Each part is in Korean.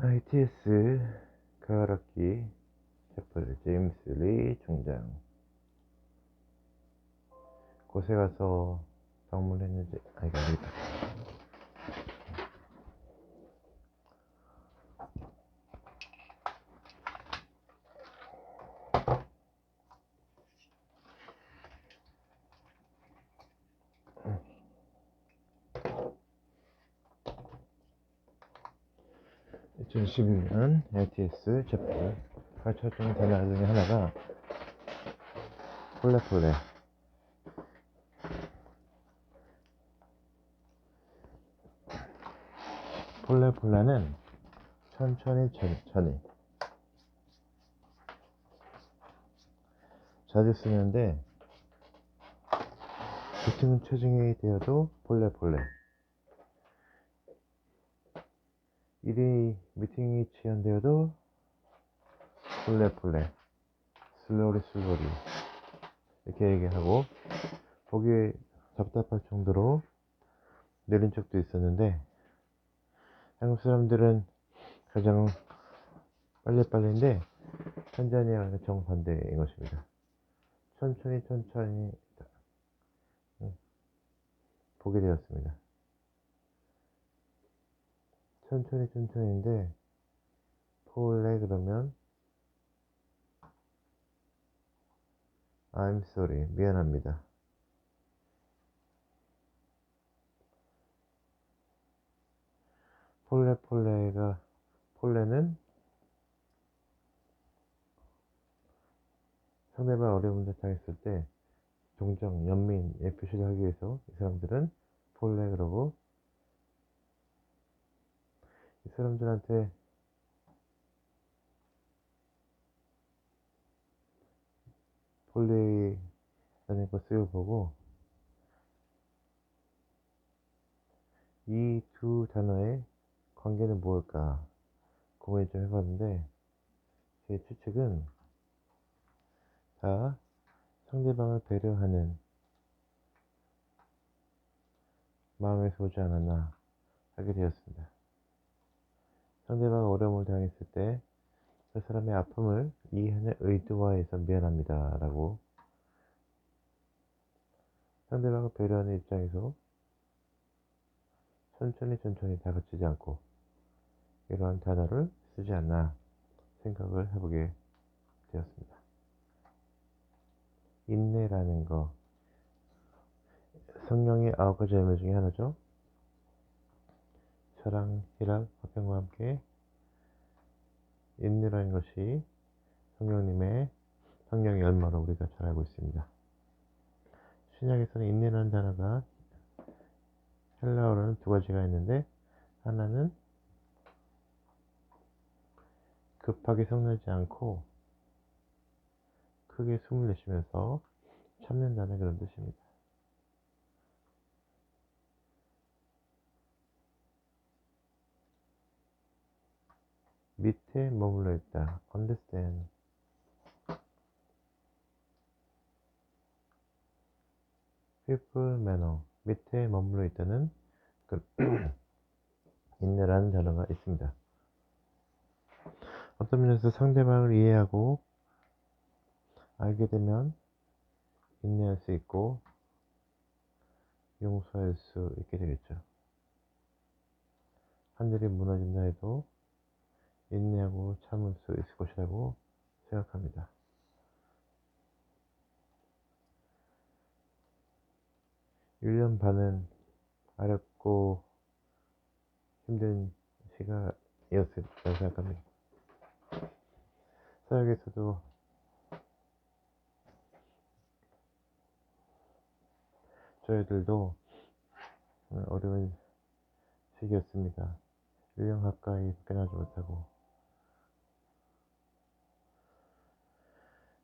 ITS 가을학기 챕터 제임스 리 중장. 곳에 가서 방문했는지 이거 아니다. (2012년) ITS 챕터 가르쳐주는 단어 중에 하나가 폴레폴레. 폴레폴레는 천천히 자주 쓰는데, 보통 체중이 되어도 폴레폴레, 일이 미팅이 지연되어도 폴레폴레, 슬로리 이렇게 얘기하고, 보기 답답할 정도로 내린 적도 있었는데, 한국 사람들은 가장 빨리빨리인데 탄자니아는 정반대인 것입니다. 천천히 보게 되었습니다. 천천히인데 폴레 그러면 I'm sorry, 미안합니다. 폴레는 상대방 어려움을 당했을 때 동정, 연민의 표시를 하기 위해서 이 사람들은 폴레 그러고, 이 사람들한테 폴레라는 거 쓰여보고, 이 두 단어의 관계는 무엇일까 고민 좀 해봤는데, 제 추측은 다 상대방을 배려하는 마음에서 오지 않았나 하게 되었습니다. 상대방이 어려움을 당했을 때 그 사람의 아픔을 이해하는 의도화해서 미안합니다 라고, 상대방을 배려하는 입장에서 천천히 다그치지 않고 이러한 단어를 쓰지 않나 생각을 해보게 되었습니다. 인내라는 거, 성령의 9가지 열매 중에 하나죠. 사랑, 희락, 화평과 함께. 인내라는 것이 성령의 열매로 우리가 잘 알고 있습니다. 신약에서는 인내라는 단어가 헬라어로는 2가지가 있는데, 하나는 급하게 성내지 않고 크게 숨을 내쉬면서 참는다는 그런 뜻입니다. 밑에 머물러 있다. understand. people manner. 밑에 머물러 있다는 그 인내라는 단어가 있습니다. 어떤 면에서 상대방을 이해하고 알게 되면 인내할 수 있고 용서할 수 있게 되겠죠. 하늘이 무너진다 해도 인내하고 참을 수 있을 것이라고 생각합니다. 1년 반은 어렵고 힘든 시간이었을 거라고 생각합니다. 사역에서도 저희들도 어려운 시기였습니다. 1년 가까이 벗겨나지 못하고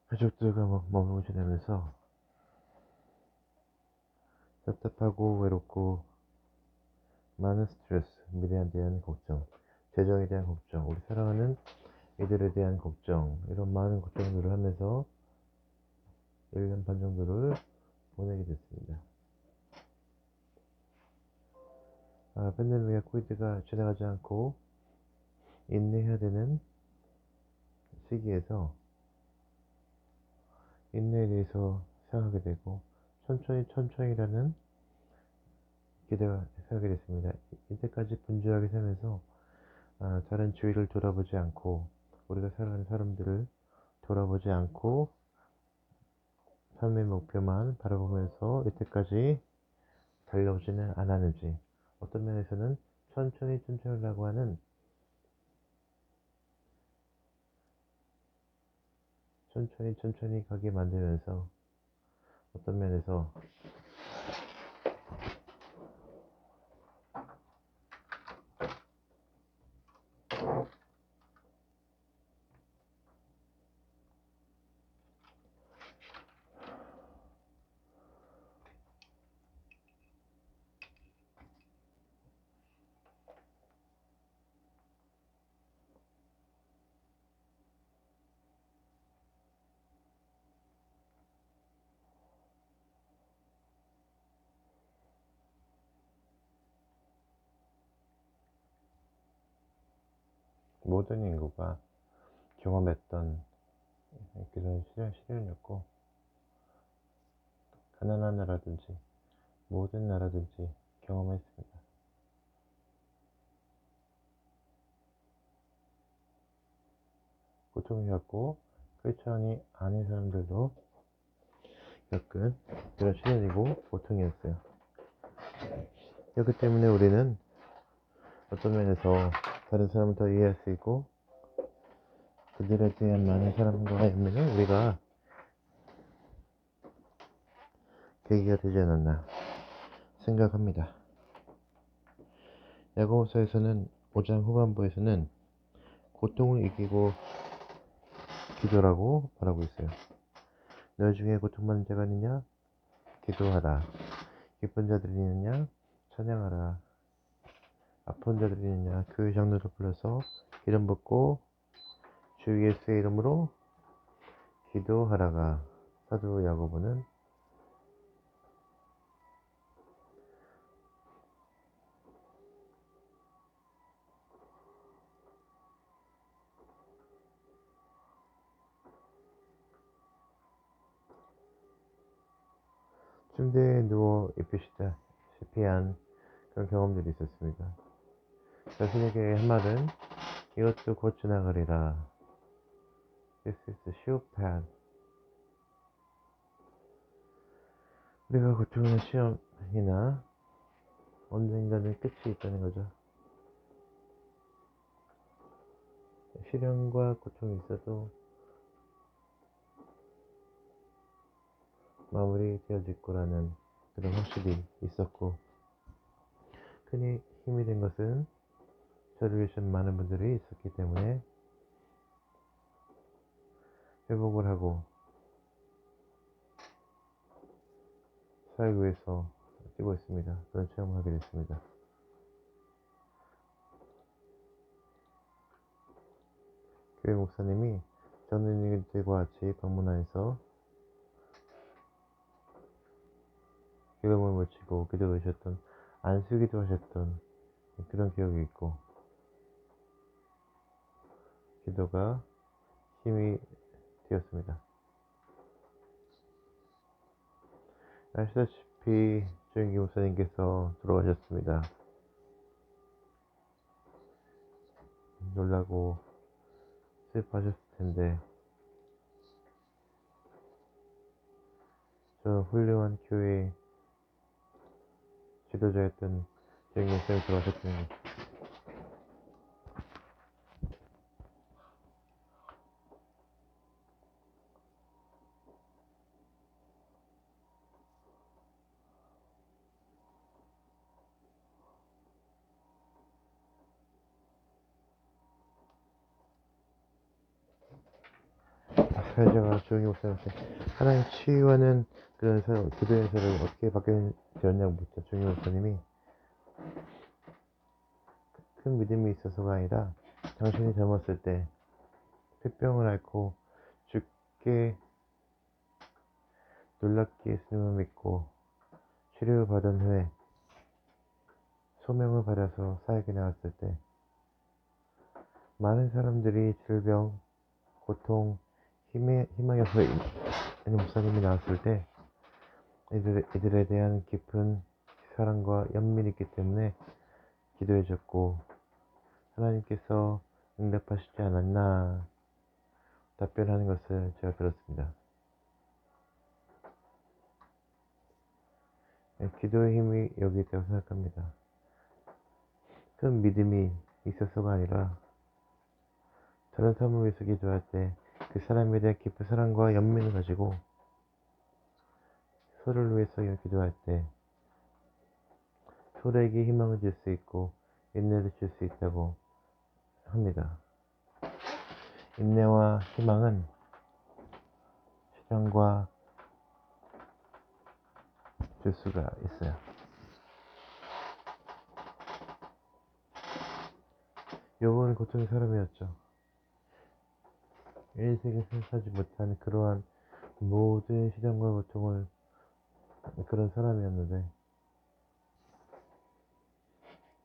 가족들과 머물고 지내면서 답답하고 외롭고 많은 스트레스, 미래에 대한 걱정, 재정에 대한 걱정, 우리 사랑하는 이들에 대한 걱정, 이런 많은 걱정들을 하면서 1년 반 정도를 보내게 됐습니다. 팬데믹의 코비드가 지나가지 않고 인내해야 되는 시기에서 인내에 대해서 생각하게 되고 천천히라는 기대가 생각이 됐습니다. 이때까지 분주하게 살면서 다른 주위를 돌아보지 않고 우리가 살아가는 사람들을 돌아보지 않고 삶의 목표만 바라보면서 이때까지 달려오지는 않았는지, 어떤 면에서는 천천히라고 하는 천천히 가게 만들면서 어떤 면에서 모든 인구가 경험했던 그런 시련이었고, 가난한 나라든지 모든 나라든지 경험했습니다. 고통이었고 크리스천이 아닌 사람들도 겪은 그런 시련이고 고통이었어요. 그렇기 때문에 우리는 어떤 면에서 다른 사람을 더 이해할 수 있고 그들에 대한 많은 사람과의 연민을 우리가 계기가 되지 않았나 생각합니다. 야고보서에서는 5장 후반부에서는 고통을 이기고 기도라고 말하고 있어요. 너희 중에 고통받는 자가 있느냐? 기도하라. 기쁜 자들이 있느냐? 찬양하라. 아픈 자들이 있느냐? 그 장로를 불러서 기름 붓고 주 예수의 이름으로 기도하라가 사도 야고보는 침대에 누워 입히시다시피 한 그런 경험들이 있었습니다. 자신에게 한 말은 이것도 곧 지나가리라. This is the sure path. 우리가 고통하는 시험이나 언젠가는 끝이 있다는 거죠. 시련과 고통이 있어도 마무리 되어질 거라는 그런 확실히 있었고, 큰 힘이 된 것은 저를 위해선 많은 분들이 있었기 때문에 회복을 하고 사회를 위해서 뛰고 있습니다. 그런 체험을 하게 됐습니다. 교회 목사님이 전도인들과 같이 방문하여서 기름을 묻히고 기도하셨던, 안수기도 하셨던 그런 기억이 있고, 기도가 힘이 되었습니다. 아시다시피 조영기 목사님께서 돌아가셨습니다. 놀라고 슬퍼하셨을 텐데, 저 훌륭한 교회 지도자였던 조영기 목사님이 돌아가셨다는 것. 제가 조영기 목사님한테 하나님 치유하는 그런 기도의 서를 어떻게 받게 되었냐고 묻자 조영기 목사님이 큰 믿음이 있어서가 아니라 당신이 젊었을 때 폐병을 앓고 죽게 놀랍게 예수님을 믿고 치료를 받은 후에 소명을 받아서 사역에 나갔을 때 많은 사람들이 질병, 고통, 희망에서 목사님이 나왔을 때 이들에 대한 깊은 사랑과 연민이 있기 때문에 기도해줬고 하나님께서 응답하시지 않았나 답변하는 것을 제가 들었습니다. 기도의 힘이 여기 있다고 생각합니다. 큰 믿음이 있어서가 아니라 다른 사람을 위해서 기도할 때 그 사람에 대한 깊은 사랑과 연민을 가지고 서로를 위해서 기도할 때 서로에게 희망을 줄 수 있고 인내를 줄 수 있다고 합니다. 인내와 희망은 시련과 줄 수가 있어요. 욥은 고통의 사람이었죠. 인생에 생각하지 못한 그러한 모든 시련과 고통을 그런 사람이었는데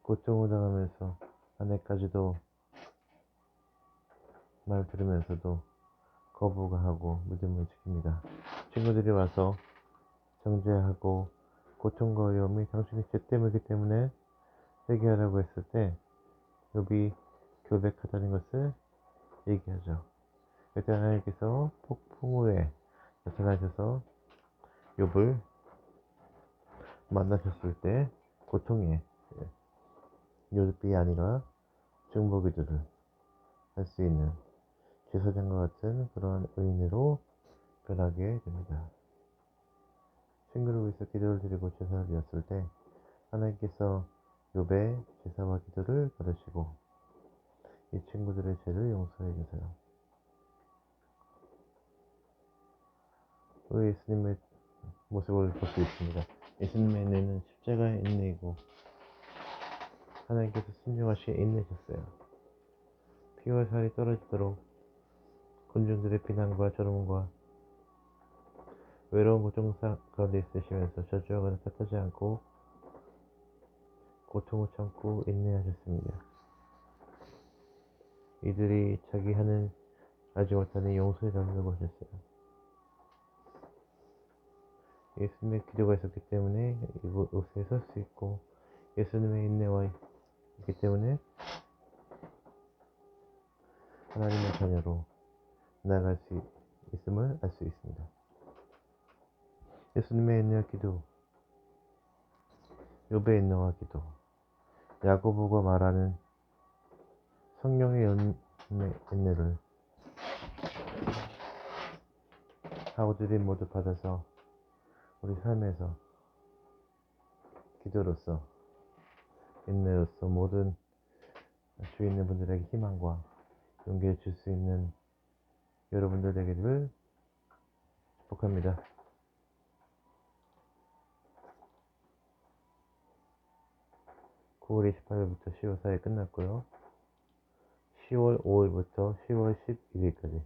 고통을 당하면서 아내까지도 말 들으면서도 거부하고 믿음을 지킵니다. 친구들이 와서 정죄하고 고통과 어려움이 당신의 죄 때문이기 때문에 회개하라고 했을 때 욥이 결백하다는 것을 얘기하죠. 그때 하나님께서 폭풍 후에 나타나셔서 욥을 만나셨을 때 고통의 욥이 아니라 중보기도를 할 수 있는 제사장과 같은 그런 의인으로 변하게 됩니다. 친구를 위해서 기도를 드리고 제사를 드렸을 때 하나님께서 욥의 제사와 기도를 받으시고 이 친구들의 죄를 용서해 주세요. 우리 예수님의 모습을 볼 수 있습니다. 예수님의 인내는 십자가의 인내이고 하나님께서 순종하시게 인내셨어요. 피와 살이 떨어지도록 군중들의 비난과 조롱과 외로운 고통 가운데 있으시면서 저주하거나 탓하지 않고 고통을 참고 인내하셨습니다. 이들이 자기 하는 알지 못하는 용서해 달라고 하셨어요. 예수님의 기도가 있었기 때문에 이곳에 설 수 있고 예수님의 인내와 있기 때문에 하나님의 자녀로 나아갈 수 있음을 알 수 있습니다. 예수님의 인내와 기도, 욥의 인내와 기도, 야고보가 말하는 성령의 인내를 사우들이 모두 받아서 우리 삶에서 기도로서 인내로서 모든 주위 있는 분들에게 희망과 용기를 줄 수 있는 여러분들 되기를 축복합니다. 9월 28일부터 10월 4일 끝났고요. 10월 5일부터 10월 11일까지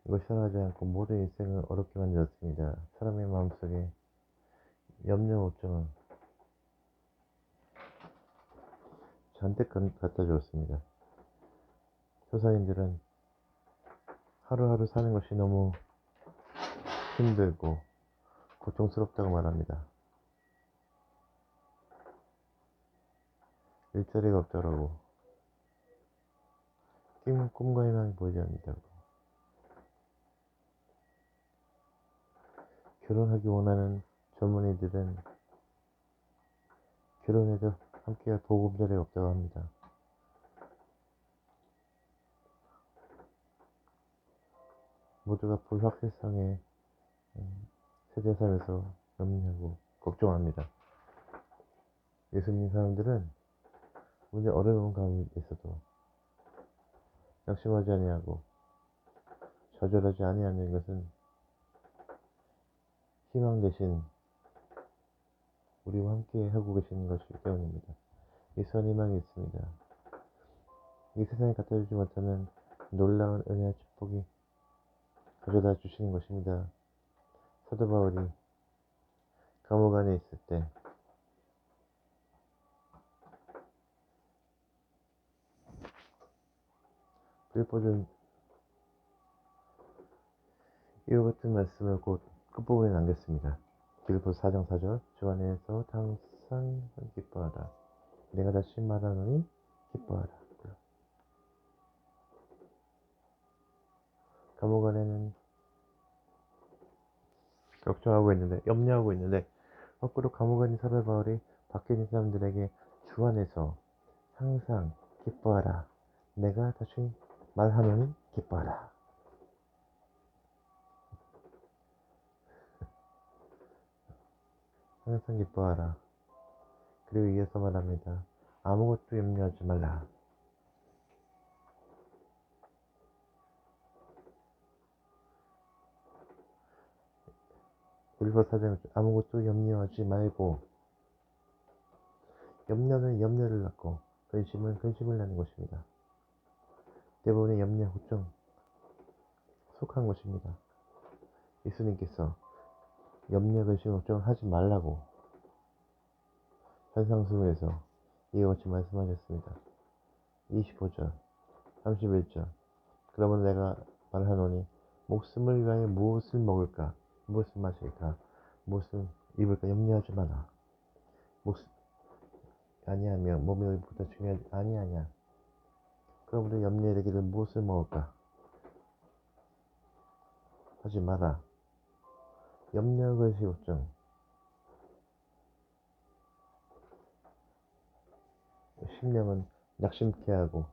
이것이 사랑하지 않고 모든 인생을 어렵게 만들었습니다. 사람의 마음속에 염려, 걱정은 잔뜩 갖다 주었습니다. 조상인들은 하루하루 사는 것이 너무 힘들고 고통스럽다고 말합니다. 일자리가 없더라고. 꿈과 희망이 보이지 않는다고. 결혼하기 원하는 젊은이들은 결혼해도 함께할 보금자리가 없다고 합니다. 모두가 불확실성에 세대 살면서 염려하고 걱정합니다. 예수 믿는 사람들은 문제 어려운 가운데 있어도 낙심하지 아니하고 좌절하지 아니하는 것은 희망 대신 우리와 함께 하고 계시는 것이기 때문입니다. 예수한 희망이 있습니다. 이 세상에 갖다 주지 못하는 놀라운 은혜와 축복이 가져다 주시는 것입니다. 사도 바울이 감옥 안에 있을 때 빌보는 이와 같은 말씀을 곧 끝부분에 남겼습니다. 빌보 4장 4절 주 안에서 항상 기뻐하라. 내가 다시 말하노니 기뻐하라. 감옥 안에는 걱정하고 있는데 염려하고 있는데 거꾸로 감옥 안에 사도 바울이 밖에 있는 사람들에게 주 안에서 항상 기뻐하라. 내가 다시 말하노니 기뻐하라. 항상 기뻐하라. 그리고 이어서 말합니다. 아무것도 염려하지 말라. 빌보 4장 아무것도 염려하지 말고 염려는 염려를 낳고 근심은 근심을 낳는 것입니다. 대부분의 염려, 걱정 속한 것입니다. 예수님께서 염려, 근심, 걱정을 하지 말라고 산상수훈에서 이와 같이 말씀하셨습니다. 25절, 31절 그러면 내가 말하노니 목숨을 위하여 무엇을 먹을까, 무엇을 마실까, 무엇을 입을까 염려하지 마라. 목숨 아니하며 몸이 보다 중요하지 아니하냐. 그럼 우리 염려에 되기를 무엇을 먹을까 하지 마라. 염려, 근심, 걱정 심령은 낙심케 하고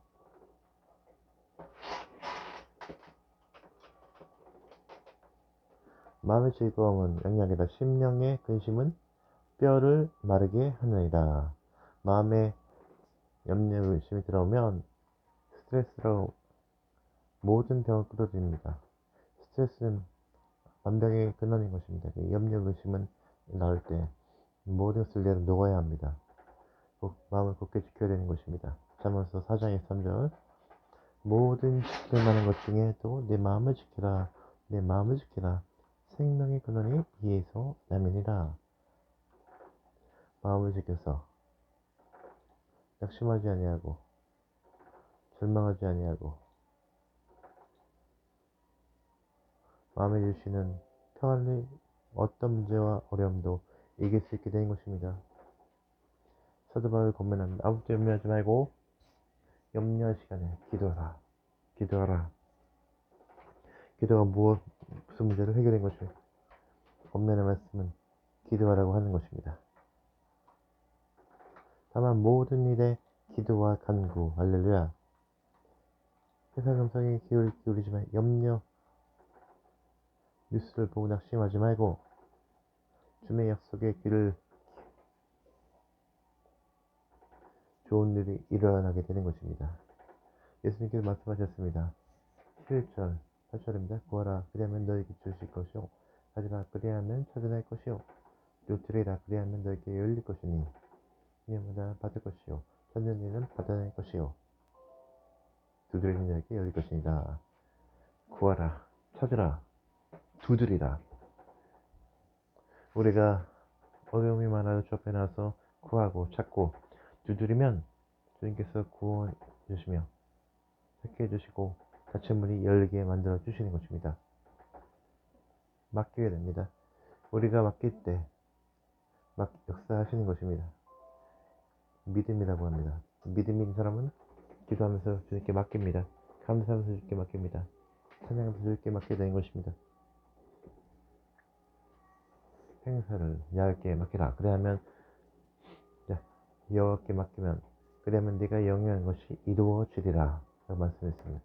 마음의 즐거움은 영약이다. 심령의 근심은 뼈를 마르게 하느니라. 마음에 염려, 근심이 들어오면 스트레스로 모든 병을 끌어들입니다. 스트레스는 만병의 근원인 것입니다. 염려, 근심은 나올 때 모든 것을 내려 녹아야 합니다. 마음을 굳게 지켜야 되는 것입니다. 잠언서 4장 3절 모든 지킬 만한 것 중에도 내 마음을 지키라. 내 마음을 지키라. 생명의 근원이 이에서 남이니라. 마음을 지켜서 낙심하지 아니하고 절망하지 아니하고 마음에 주시는 평안을 어떤 문제와 어려움도 이길 수 있게 되는 것입니다. 사도 바울을 권면합니다. 아무것도 염려하지 말고 염려할 시간에 기도하라. 기도하라. 기도가 무슨 문제를 해결한 것이 권면의 말씀은 기도하라고 하는 것입니다. 다만 모든 일에 기도와 간구, 할렐루야. 세상 감성에 기울이지 마. 염려, 뉴스를 보고 낙심하지 말고 주의 약속에 귀를 좋은 일이 일어나게 되는 것입니다. 예수님께서 말씀하셨습니다. 11절, 8절입니다. 구하라 그리하면 너에게 주실 것이요 찾으라 그리하면 찾아낼 것이요 두드리라 그리하면 너에게 열릴 것이니 이마다 받을 것이요 찾는 이는 받아낼 것이요 두드리는 자에게 열릴 것이니라. 구하라 찾으라 두드리라. 우리가 어려움이 많아도 주 앞에 나와서 구하고 찾고 두드리면 주님께서 구원해 주시며 찾게 해주시고 닫힌 문이 열리게 만들어 주시는 것입니다. 맡기게 됩니다. 우리가 맡길 때 역사하시는 것입니다. 믿음이라고 합니다. 믿음 있는 사람은 기도하면서 주님께 맡깁니다. 감사하면서 주님께 맡깁니다. 찬양하면서 주님께 맡게 되는 것입니다. 행사를 야곱께 맡기라. 그래야면 여호와께 맡기면 그래야면 네가 영위한 것이 이루어지리라 라고 말씀했습니다.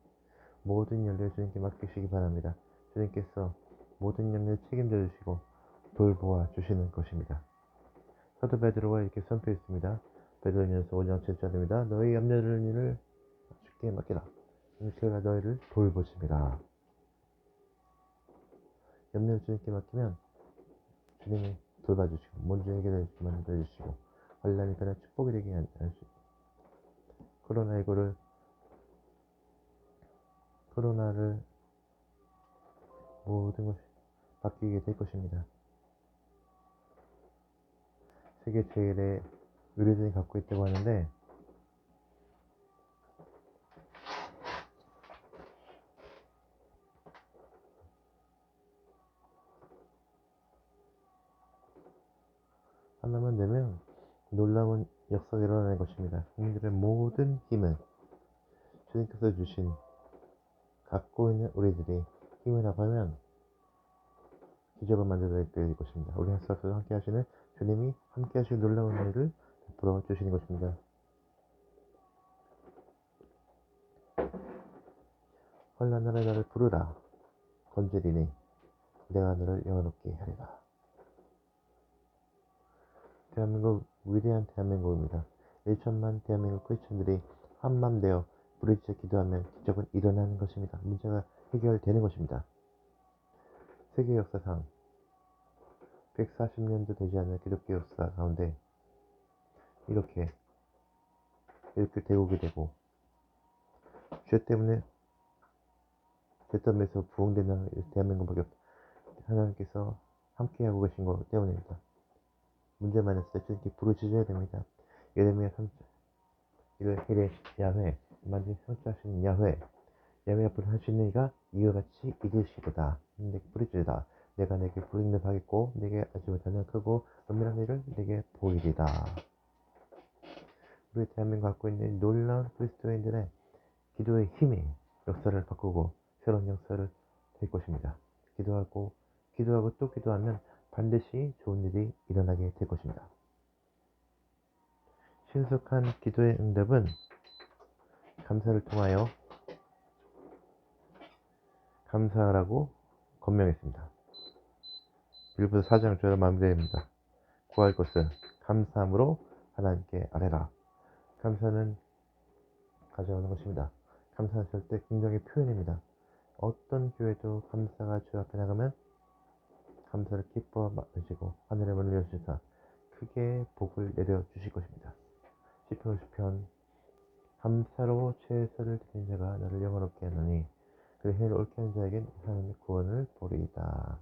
모든 연료를 주님께 맡기시기 바랍니다. 주님께서 모든 염려를 책임져 주시고 돌보아 주시는 것입니다. 사도 베드로가 이렇게 선포했습니다. 베드로전서 5장 7절입니다. 너희 염려를 일을 주께 맡기라. 그가 너희를 돌보심이라. 염려를 주님께 맡기면 주님이 돌봐주시고 문제 해결해 주시고 만들어주시고 환난이 그냥 축복이 되게 하시고 코로나19를 코로나를 모든 것이 바뀌게 될 것입니다. 세계 제일의 의료진이 갖고 있다고 하는데 하나만 되면 놀라운 역사가 일어날 것입니다. 국민들의 모든 힘을 주님께서 주신 갖고 있는 우리들이 힘을 합하면 기적을 만들어낼 것입니다. 우리 하나님께서 함께 하시는 주님이 함께 하시는 놀라운 일을 베풀어 주시는 것입니다. 환난날에 나를 부르라 건지리니 내가 너를 영원롭게 하리라. 대한민국 위대한 대한민국입니다. 1천만 대한민국 크리스천들이 한맘 되어 부르짖어 기도하면 기적은 일어나는 것입니다. 문제가 해결되는 것입니다. 세계 역사상 140년도 되지 않은 기독교 역사 가운데 이렇게 대국이 되고 죄 때문에 죄덤에서 부흥되는 대한민국밖에 없다. 하나님께서 함께하고 계신 것 때문입니다. 문제만 있을 때 주님께 부르짖어야 됩니다. 예레미야 3장 이를 야훼 만진 성취하시는 야훼 앞으로 할 수 있는 이가 이와 같이 이르시도다. 내게 부르짖으다. 내가 내게 불응답하겠고 내게 하지 못하는 크고 은밀한 일을 내게 보이리다. 우리 대한민국 갖고 있는 놀라운 그리스도인들의 기도의 힘이 역사를 바꾸고 새로운 역사를 될 것입니다. 기도하고 또 기도하면 반드시 좋은 일이 일어나게 될 것입니다. 신속한 기도의 응답은 감사를 통하여 감사하라고 권명했습니다. 빌립보서 4장 저로 마무리됩니다. 구할 것은 감사함으로 하나님께 아뢰라. 감사는 가져오는 것입니다. 감사는 절대 긍정의 표현입니다. 어떤 교회도 감사가 주 앞에 나가면 감사를 기뻐 마시고 하늘의 문을 여시사 크게 복을 내려 주실 것입니다. 시편 50편 감사로 최선을 드린 자가 나를 영원롭게 하노니 그 해를 옳게 하는 자에겐 하나님의 구원을 보리이다.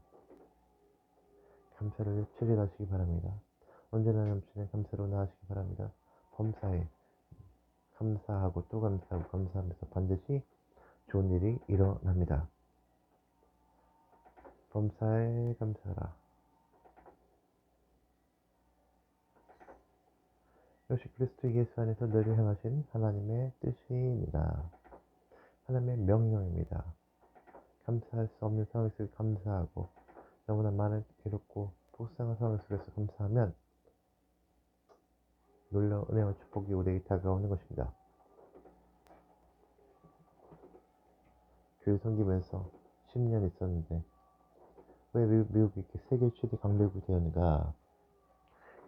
감사를 체질하시기 바랍니다. 언제나 넘치는 감사로 나아가시기 바랍니다. 범사에 감사하고 또 감사하고 감사하면서 반드시 좋은 일이 일어납니다. 범사에 감사하라. 역시 그리스도 예수 안에서 너를 향하신 하나님의 뜻입니다. 하나님의 명령입니다. 감사할 수 없는 상황 속에서 감사하고 너무나 많은 괴롭고 불쌍한 상황 속에서 감사하면 놀라운 은혜와 축복이 우리에게 다가오는 것입니다. 교회 섬기면서 10년 있었는데 왜 미국이 이렇게 세계 최대 강대국이 되었는가?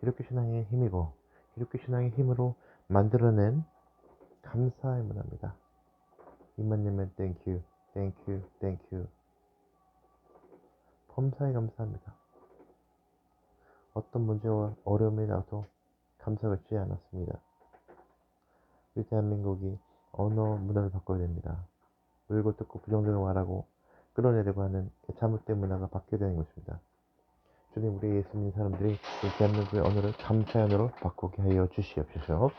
이렇게 신앙의 힘이고 이렇게 신앙의 힘으로 만들어낸 감사의 문화입니다. 이만님은 땡큐 땡큐 땡큐 범사에 감사합니다. 어떤 문제와 어려움이 나도 감사가 있지 않았습니다. 우리 대한민국이 언어 문화를 바꿔야 됩니다. 물고 뜯고 부정적으로 말하고 끌어내려고 하는 잘못된 문화가 바뀌어야 되는 것입니다. 주님, 우리 예수 믿는 사람들이 우리 대한민국의 언어를 감사의 언어로 바꾸게 하여 주시옵소서.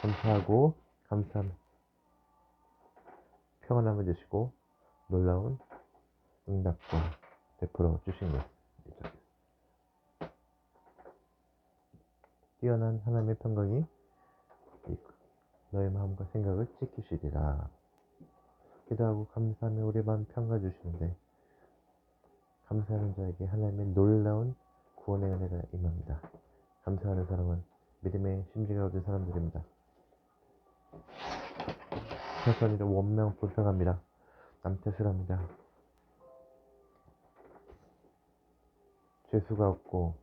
감사하고 감사함 평안함을 주시고 놀라운 응답과 베풀어 주신 것. 뛰어난 하나님의 평강이 너의 마음과 생각을 지키시리라. 기도하고 감사하며 우리 마음 평가 주시는데 감사하는 자에게 하나님의 놀라운 구원의 은혜가 임합니다. 감사하는 사람은 믿음의 심지가 얻은 사람들입니다. 천선이를 원명 불평합니다. 남 탓을 합니다. 죄수가 없고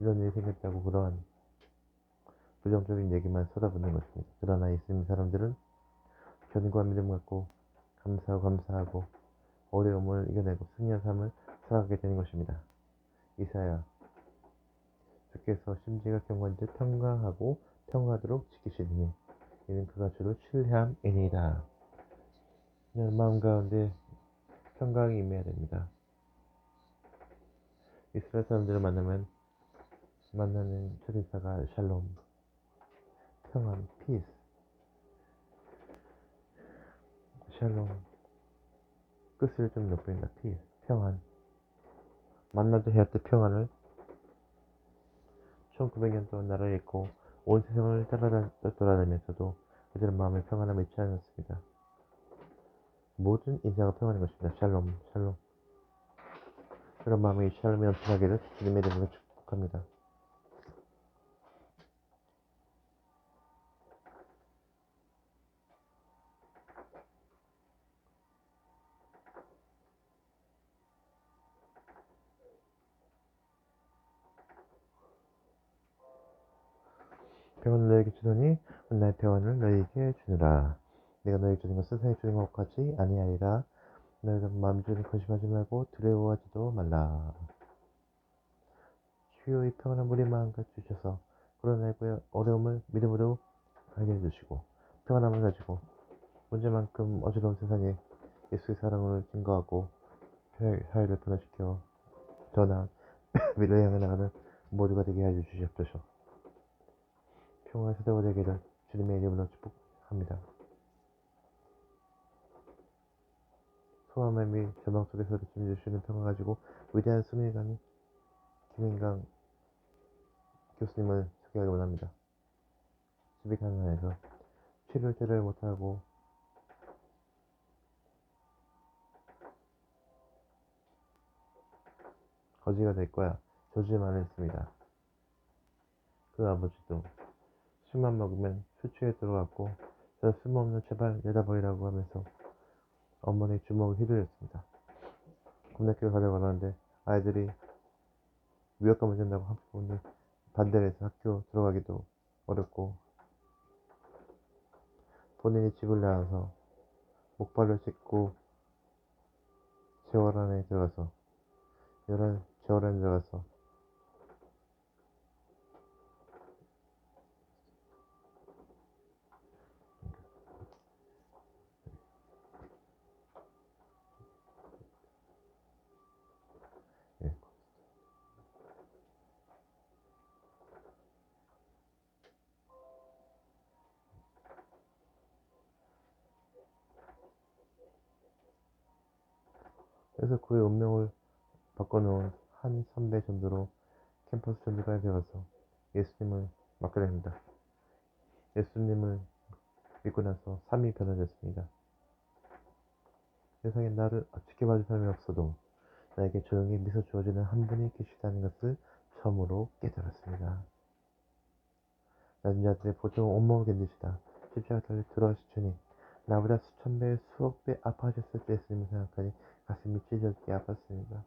이런 일이 생겼다고 그러한 부정적인 얘기만 쏟아붓는 것입니다. 그러나 예수님 사람들은 견고한 믿음 갖고 감사하고 어려움을 이겨내고 승리한 삶을 살아가게 되는 것입니다. 이사야 주께서 심지가 경건한 자 평강하고 평화하도록 지키시리니 이는 그가 주를 신뢰함이니이다. 그냥 마음 가운데 평강이 임해야 됩니다. 이스라엘 사람들을 만나는 첫 인사가 샬롬, 평안, 피스, 샬롬, 끝을 좀 높입니다. 피스, 평안. 만나도 해야 때 평안을 1900년 동안 나라에 있고 온 세상을 돌아다니면서도 그들은 마음의 평안함을 잃지 않았습니다. 모든 인생은 평안인 것입니다. 샬롬, 샬롬. 그런 마음의 샬롬이 넘쳐나기를 주님의 이름으로 축복합니다. 평안을 너에게 주노니 나의 평안을 너에게 주느라. 내가 너에게 주는 것은 세상에 주는 것까지 아니하리라. 너희가 마음 중에 거심하지 말고 두려워하지도 말라. 주여 이 평안한 우리 마음과 주셔서 그런 어려움을 믿음으로 해결해 주시고 평안함을 가지고 문제만큼 어지러운 세상에 예수의 사랑을 증거하고 사회를 변화시켜 더 나은 미래를 향해 나가는 모두가 되게 하여 주시옵소서. 평화의 세대가 되기를 주님의 이름으로 축복합니다. 소아함 및 절망 속에서도 주님 주시는 평화 가지고 위대한 승리를 가는 김인강 교수님을 소개하기 원합니다. 집이 가난해서 치료를 못하고 거지가 될 거야. 저주만 했습니다. 그 아버지도 술만 먹으면 수치에 들어갔고 저 쓸모없는 제발 내다버리라고 하면서 어머니 주먹을 휘두르였습니다. 겁나게 가져가려는데 아이들이 위협감을 준다고 학부모님 반대를 해서 학교 들어가기도 어렵고 본인이 집을 나와서 목발을 씻고 재활 안에 들어가서 재활 안에 들어가서 예. 그래서 그의 운명을 바꿔놓은 한 선배 전도로 캠퍼스 전도가에 들어가서 예수님을 맡게 됩니다. 예수님을 믿고 나서 삶이 변화됐습니다. 세상에 나를 지켜봐줄 사람이 없어도 나에게 조용히 미소 주어주는 한 분이 계시다는 것을 처음으로 깨달았습니다. 낮은 자들의 보통 온몸을 견디시다 십자가 달려 들어가시 주님, 나보다 수천 배, 수억 배 아파하셨을 때 예수님을 생각하니 가슴이 찢어지게 아팠습니다.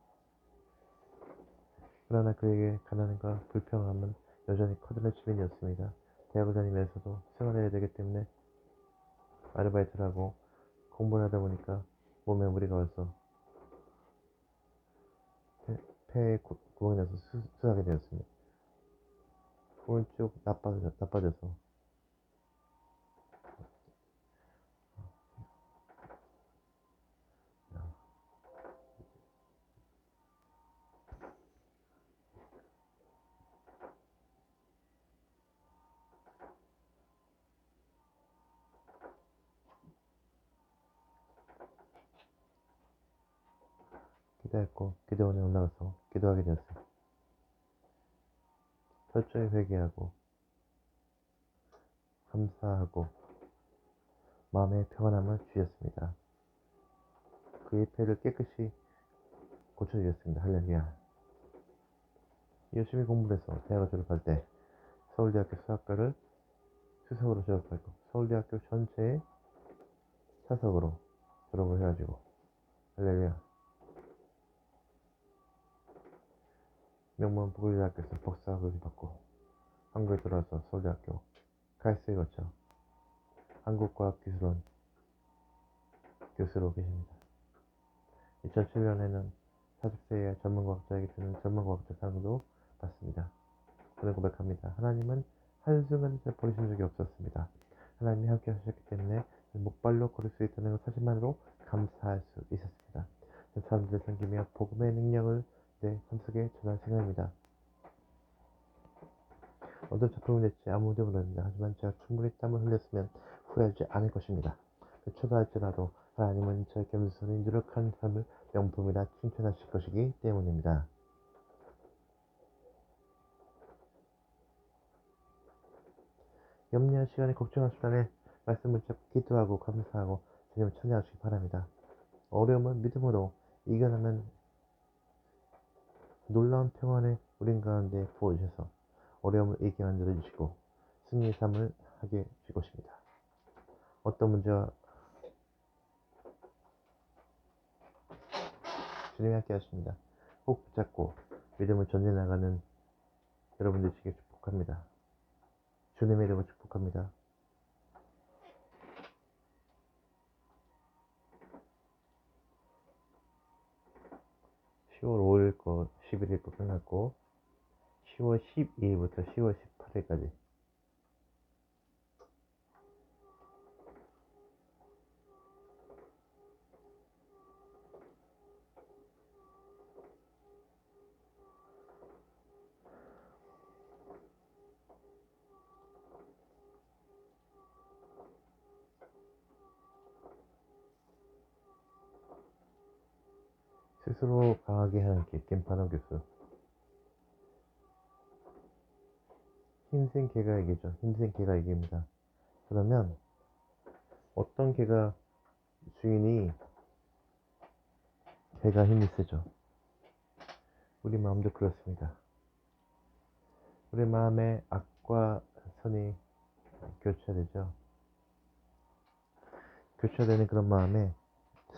그러나 그에게 가난과 불평함은 여전히 커다란 주민이었습니다. 대학을 다니면서도 생활을 해야 되기 때문에 아르바이트를 하고 공부를 하다 보니까 몸에 무리가 와서 폐에 구멍이 나서 수술하게 되었습니다. 오른쪽 나빠져서 기도했고 기도원에 올라가서 기도하게 되었습니다. 철저히 회개하고 감사하고 마음의 평안함을 주셨습니다. 그의 폐를 깨끗이 고쳐주셨습니다. 할렐루야. 열심히 공부를 해서 대학을 졸업할 때 서울대학교 수학과를 수석으로 졸업하고 서울대학교 전체에 사석으로 졸업을 해가지고 할렐루야. 명문 부국대학교에서 박사학위를 받고 한국에 들어와서 서울대학교 카이스트에 거쳐 한국과학기술원 교수로 계십니다. 2007년에는 40세의 전문과학자에게 주는 전문과학자 상도 받습니다. 저는 고백합니다. 하나님은 한순간도 버리신 적이 없었습니다. 하나님이 함께 하셨기 때문에 목발로 걸을 수 있다는 것 사실만으로 감사할 수 있었습니다. 사람들을 섬기며 복음의 능력을 내 삶속에 전할 생각입니다. 어떤 작품을 냈지 아무도 모릅니다. 하지만 제가 충분히 땀을 흘렸으면 후회하지 않을 것입니다. 초라할지라도 하나님은 저의 겸손히 노력한 삶을 명품이라 칭찬하실 것이기 때문입니다. 염려할 시간에 걱정할 시간에 말씀을 잡고 기도하고 감사하고 주님을 찬양하시기 바랍니다. 어려움을 믿음으로 이겨내면 놀라운 평안을 우린 가운데 부어주셔서 어려움을 이기게 만들어주시고 승리의 삶을 하게 해주실 것입니다. 어떤 문제와 주님이 함께 하십니다. 꼭 붙잡고 믿음을 전해 나가는 여러분들 되시길 축복합니다. 주님의 이름을 축복합니다. (10월 5일) 거 11일 거 끝났고 10월 12일부터 10월 18일까지 스스로 강하게 하는 길 김판호 교수. 힘센 개가 이기죠. 힘센 개가 이깁니다. 그러면 어떤 개가 주인이 개가 힘이 세죠. 우리 마음도 그렇습니다. 우리 마음에 악과 선이 교차되죠. 교차되는 그런 마음에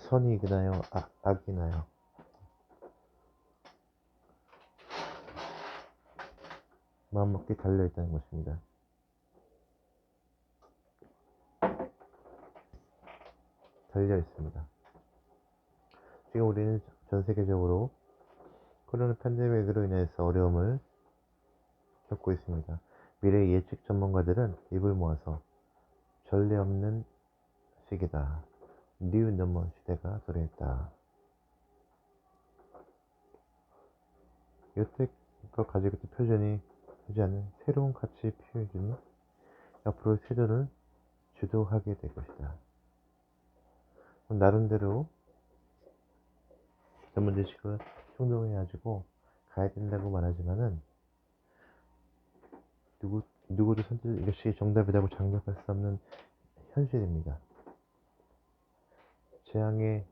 선이 이기나요? 악이 나요? 마음먹기 달려있다는 것입니다. 달려있습니다. 지금 우리는 전 세계적으로 코로나 팬데믹으로 인해서 어려움을 겪고 있습니다. 미래 예측 전문가들은 입을 모아서 전례 없는 시기다. 뉴 노멀 시대가 도래했다. 여태껏 가지고 있던 표준이 되지 않는 새로운 가치 표준이 앞으로 세도를 주도하게 될 것이다. 나름대로 전문 지식을 충동해가지고 가야 된다고 말하지만은 누구도 선택 이것이 정답이라고 장담할 수 없는 현실입니다. 재앙의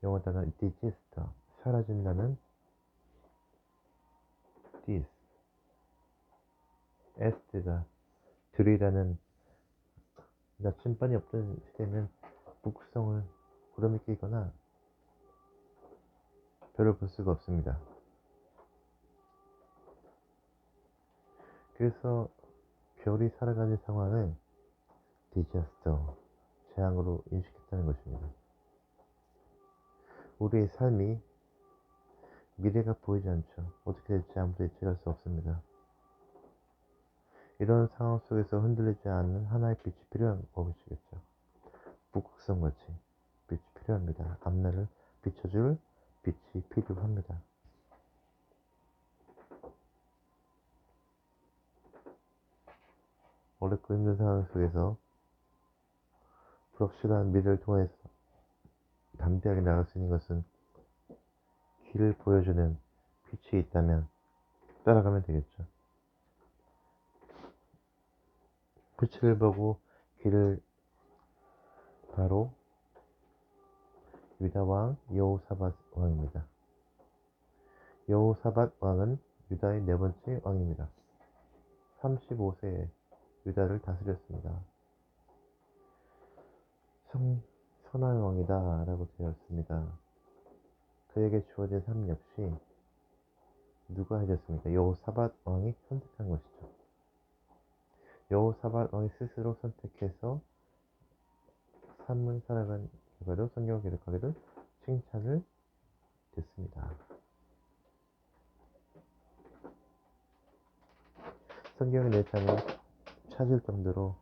영어 단어 디지스터 사라진다는 디스 에스트가 들이라는 나침반이 없던 시대는 북성을 구름이 끼거나 별을 볼 수가 없습니다. 그래서 별이 살아가는 상황을 디자스터 재앙으로 인식했다는 것입니다. 우리의 삶이 미래가 보이지 않죠. 어떻게 될지 아무도 예측할 수 없습니다. 이런 상황 속에서 흔들리지 않는 하나의 빛이 필요한 것이겠죠. 북극성같이 빛이 필요합니다. 앞날을 비춰줄 빛이 필요합니다. 어렵고 힘든 상황 속에서 불확실한 미래를 통해서 담대하게 나갈 수 있는 것은 길을 보여주는 빛이 있다면 따라가면 되겠죠. 빛을 보고 길을 바로 유다 왕 여호사밧 왕입니다. 여호사밧 왕은 유다의 네 번째 왕입니다. 35세에 유다를 다스렸습니다. 선한 왕이다 라고 되었습니다. 그에게 주어진 삶 역시 누가 해줬습니까? 여호사밧 왕이 선택한 것이죠. 여호사밧 왕이 스스로 선택해서 삶을 살아간 결과로 성경을 기록하기를 칭찬을 듣습니다. 성경의 내장을 찾을 정도로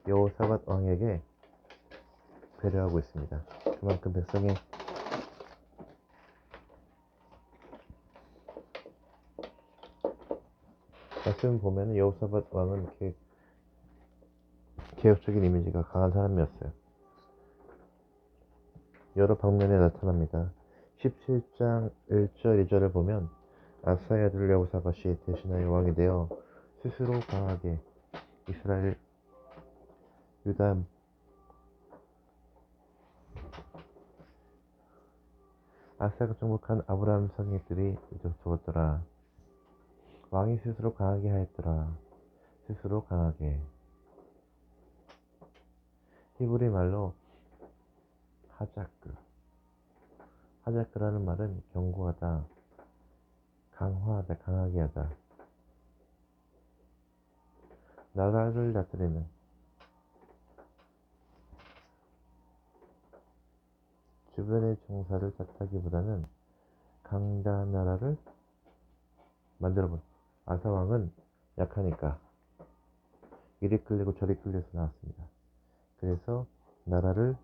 여호사밧 왕에게 배려하고 있습니다. 그만큼 백성의 말씀 보면 여호사밧 왕은 이렇게 개혁적인 이미지가 강한 사람이었어요. 여러 방면에 나타납니다. 17장 1절 2절을 보면 아사의 아들 여호사밧이 대신하여 왕이 되어 스스로 강하게 이스라엘 유다 아사가 정복한 아브라함 성객들이 적었더라. 왕이 스스로 강하게 하였더라. 스스로 강하게. 히브리 말로 하자크. 하자크라는 말은 견고하다, 강화하다, 강하게 하다. 나라를 다스리는, 주변의 정사를 탓하기보다는 강다한 나라를 만들어본. 아사왕은 약하니까 이리 끌리고 저리 끌려서 나왔습니다. 그래서 나라를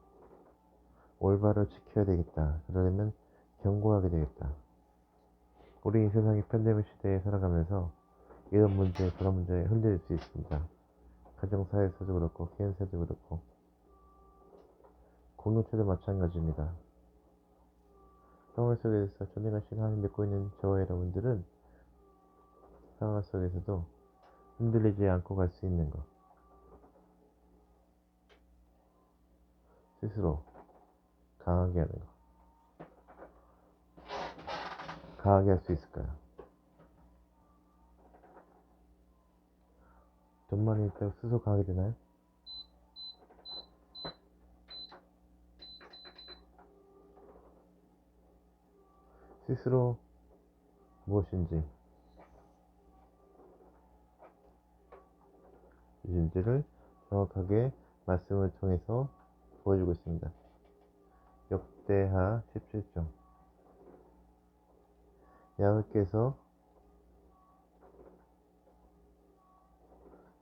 올바로 지켜야 되겠다. 그러려면 견고하게 되겠다. 우리 이 세상의 팬데믹 시대에 살아가면서 이런 문제, 그런 문제에 흔들릴 수 있습니다. 가정사회에서도 그렇고, 개인사회도 그렇고, 공동체도 마찬가지입니다. 상황 속에서 전능하신 하나님 믿고 있는 저와 여러분들은 상황 속에서도 흔들리지 않고 갈 수 있는 것. 스스로 강하게 하는 것. 강하게 할 수 있을까요? 돈 많이 있다고 스스로 강하게 되나요? 스스로 무엇인지 인지를 정확하게 말씀을 통해서 보여주고 있습니다. 역대하 17장. 야훼께서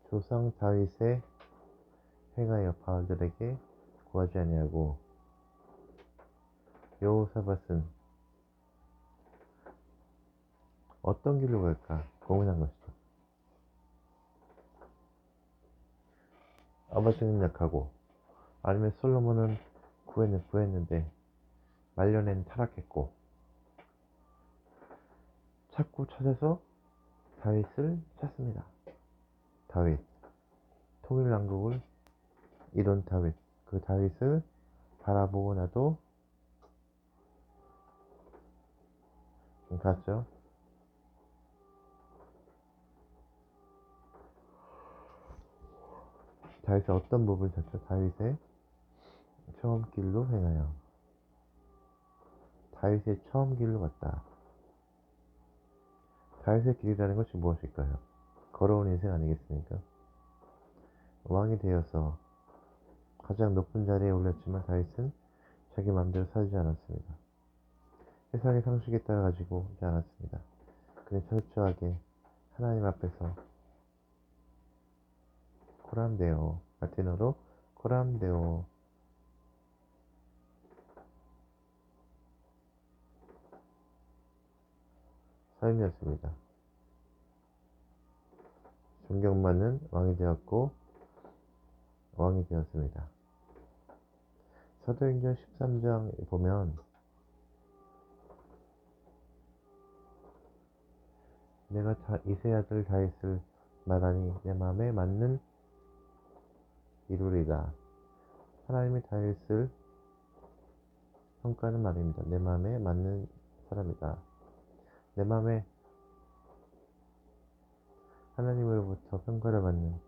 조상 다윗의 행하여 바알들에게 구하지 아니하고 여호사밧은 어떤 길로 갈까 고민한 것이죠. 아버지는 약하고 아니면 솔로몬은 구했는데 말년엔 타락했고 찾고 찾아서 다윗을 찾습니다. 다윗 통일왕국을 이룬 다윗, 그 다윗을 바라보고 나도 갔죠. 다윗의 어떤 부분을 찾죠? 다윗의 처음 길로 행하여. 다윗의 처음 길로 갔다. 다윗의 길이라는 것이 무엇일까요? 걸어온 인생 아니겠습니까? 왕이 되어서 가장 높은 자리에 올랐지만 다윗은 자기 마음대로 살지 않았습니다. 세상의 상식에 따라 가지고 오지 않았습니다. 그는 철저하게 하나님 앞에서 코람데오, 라틴어로 코람데오, 삶이었습니다. 존경받는 왕이 되었고 왕이 되었습니다. 사도행전 13장 보면 내가 이세 아들 다윗을 말하니 내 마음에 맞는 이루리다. 하나님이 다윗을 평가하는 말입니다. 내 마음에 맞는 사람이다. 내 마음에 하나님으로부터 평가를 받는